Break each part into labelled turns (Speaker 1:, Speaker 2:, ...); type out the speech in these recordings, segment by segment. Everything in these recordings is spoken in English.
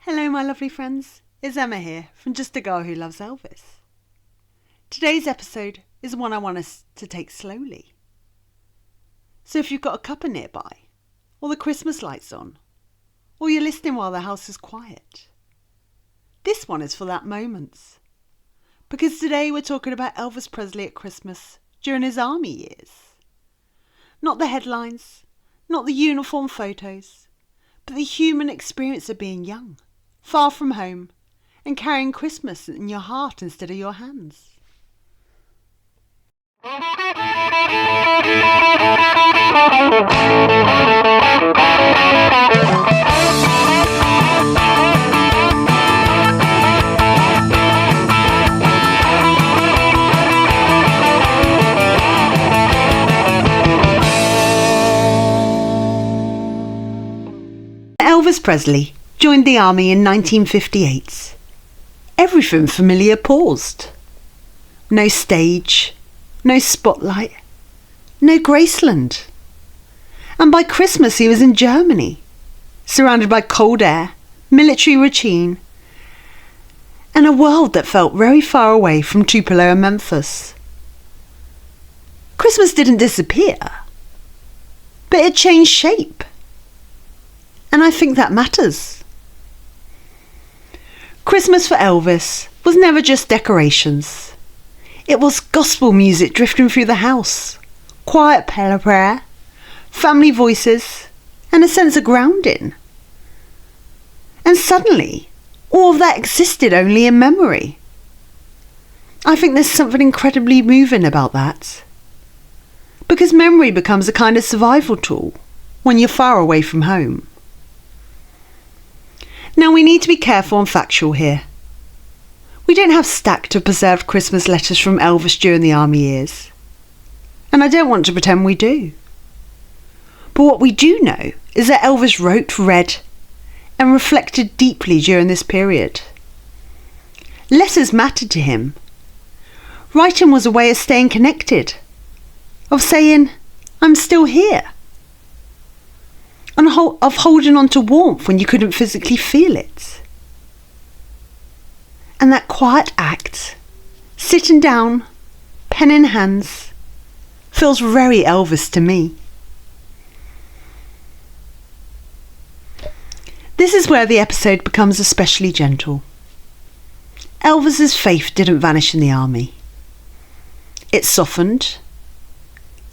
Speaker 1: Hello my lovely friends, it's Emma here from Just a Girl Who Loves Elvis. Today's episode is one I want us to take slowly. So if you've got a cuppa nearby, or the Christmas lights on, or you're listening while the house is quiet, this one is for that moment. Because today we're talking about Elvis Presley at Christmas during his army years. Not the headlines, not the uniform photos, but the human experience of being young, far from home, and carrying Christmas in your heart instead of your hands. Elvis Presley joined the army in 1958. Everything familiar paused. No stage, no spotlight, no Graceland. And by Christmas he was in Germany, surrounded by cold air, military routine, and a world that felt very far away from Tupelo and Memphis. Christmas didn't disappear, but it changed shape. And I think that matters. Christmas for Elvis was never just decorations. It was gospel music drifting through the house, quiet prayer, family voices, and a sense of grounding. And suddenly, all of that existed only in memory. I think there's something incredibly moving about that. Because memory becomes a kind of survival tool when you're far away from home. Now we need to be careful and factual here. We don't have stacked or preserved Christmas letters from Elvis during the army years. And I don't want to pretend we do. But what we do know is that Elvis wrote, read, and reflected deeply during this period. Letters mattered to him. Writing was a way of staying connected, of saying, I'm still here. And of holding on to warmth when you couldn't physically feel it. And that quiet act, sitting down, pen in hands, feels very Elvis to me. This is where the episode becomes especially gentle. Elvis's faith didn't vanish in the army. It softened.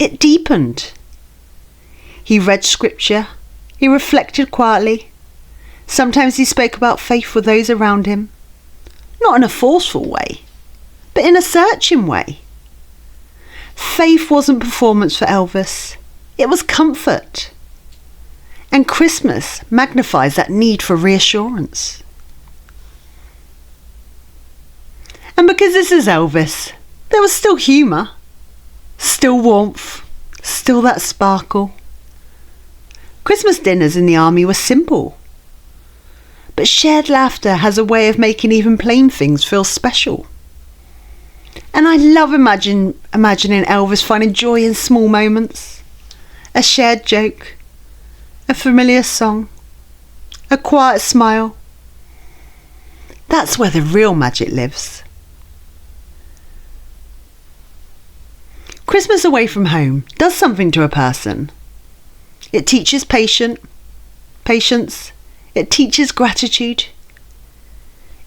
Speaker 1: It deepened. He read scripture. He reflected quietly. Sometimes he spoke about faith with those around him. Not in a forceful way, but in a searching way. Faith wasn't performance for Elvis. It was comfort. And Christmas magnifies that need for reassurance. And because this is Elvis, there was still humour, still warmth, still that sparkle. Christmas dinners in the army were simple. But shared laughter has a way of making even plain things feel special. And I love imagining Elvis finding joy in small moments. A shared joke, a familiar song, a quiet smile. That's where the real magic lives. Christmas away from home does something to a person. It teaches patience. It teaches gratitude.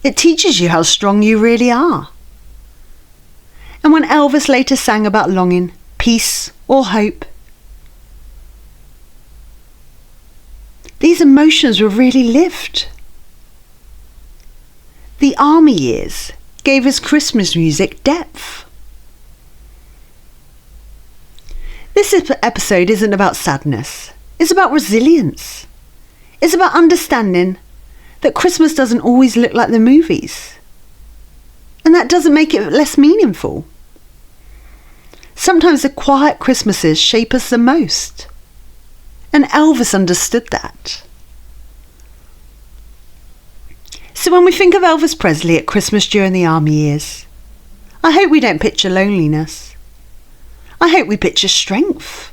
Speaker 1: It teaches you how strong you really are. And when Elvis later sang about longing, peace or hope, these emotions were really lived. The army years gave his Christmas music depth. This episode isn't about sadness. It's about resilience. It's about understanding that Christmas doesn't always look like the movies. And that doesn't make it less meaningful. Sometimes the quiet Christmases shape us the most. And Elvis understood that. So when we think of Elvis Presley at Christmas during the army years, I hope we don't picture loneliness. I hope we picture strength,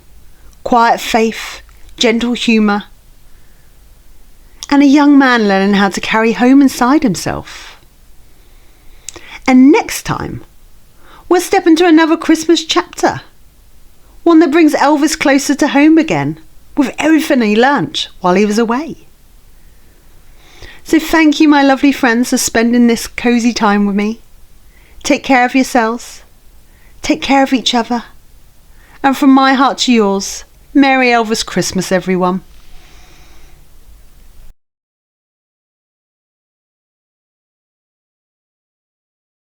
Speaker 1: quiet faith, gentle humour, and a young man learning how to carry home inside himself. And next time, we'll step into another Christmas chapter, one that brings Elvis closer to home again, with everything he learnt while he was away. So thank you, my lovely friends, for spending this cosy time with me. Take care of yourselves, take care of each other, and from my heart to yours, Merry Elvis Christmas, everyone.